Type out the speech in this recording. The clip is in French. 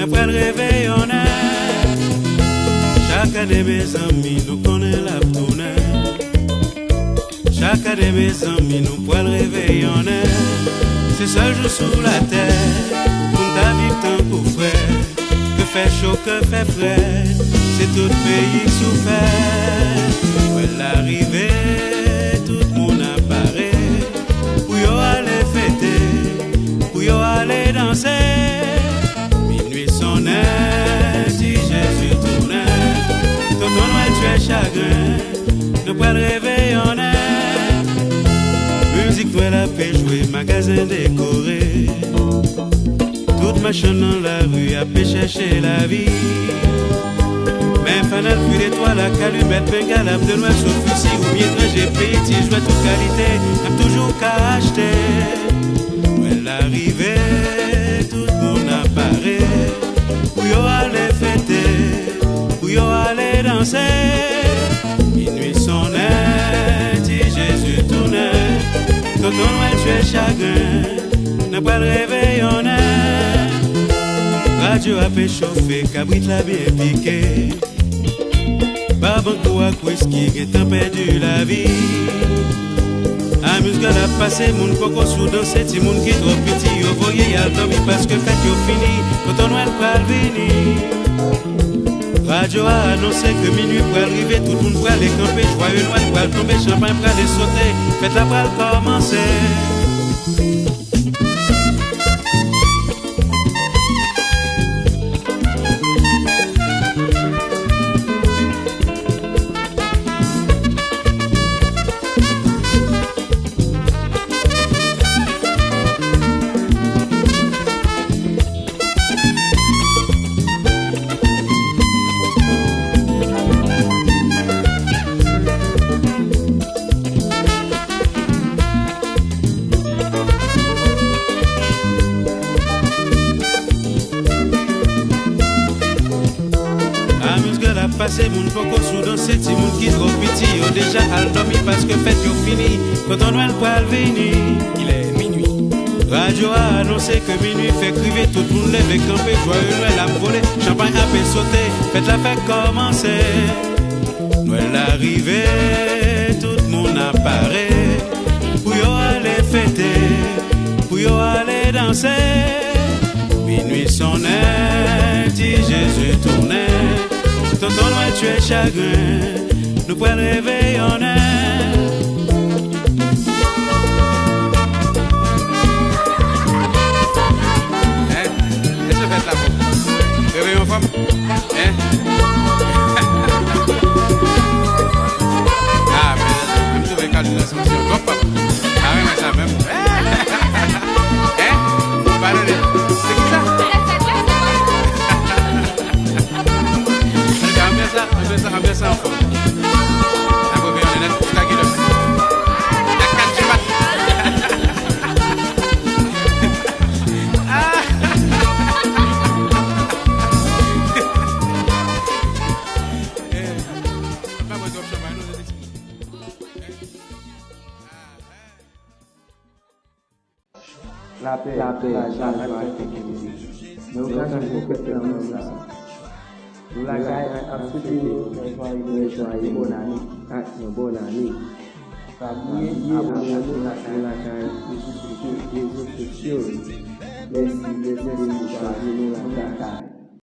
Après le réveil, on a chacun de mes amis, nous connaît la tournée. Chacun de mes amis, nous pour le réveil, on a c'est seul jour sur la terre. Pour ta vie, tant pour frère, que fait chaud, que fait frais, c'est tout le pays qui souffert. Ouais, l'arrivée, tout le monde apparaît. Pour y aller fêter, pour y aller danser. Chagrin, nous pas le réveil en air. Musique toi la paix jouer, magasin décoré. Toute machin dans la rue à paix chercher la vie. Même fanal puis l'étoile à calumette, bengalable de noix sur fusil ou bien trajet petit, jouet toute qualité, n'a toujours qu'à acheter. Ouais, l'arrivée, tout le monde apparaît. Où yo aller fêter, où yo aller danser. Minuit sonnait, si Jésus tournait. Quand on Noël tu es chagrin, n'a pas le réveil on est. Radio a fait chauffer, cabrit l'a bien piqué. Babankou à whisky, qui t'a perdu la vie. Amuse gars a passé, mon coco sous danser, ti moun qui trop petit. Au voyez y'a dormi parce que fête yo fini. Quand on Noël pral venir. Radio a annoncé que minuit pour arriver, tout le monde pour aller camper. Joyeux Noël pour aller tomber, champagne pour aller sauter. Faites la pour aller commencer. Passer mon coco sous danser, ti moun qui trop petit, yo déjà al dormi parce que fête yo fini. Quand on Noël pral venir, il est minuit. Radio a annoncé que minuit fait criver, tout le monde lève et camper. Joyeux Noël a volé, champagne a fait sauter, faites la fête commencer. Noël arrivé, tout le monde apparaît. Pour yo aller fêter, pour yo aller danser. Minuit sonnait, dit Jésus tournait. Tonton Noël tu es chagrin, nous prenons réveil en air. Qu'est-ce que fait là-bas? Réveillon femme? Ah, mais je me trouve calme dans la solution. Bon, papa. Ah, oui, mais ça même. Pardonnez. C'est qui ça? Ambil ça en forme. Après, on est net, tout à qui le fait. La 4 du mat. La paix, la joie, mais aucun jour pour que tu ça. Nous la gagne absolument, joyeux bonne année, bonne année. Abonnez-vous à la gagne, les réseaux sociaux. Merci de nous la gagne.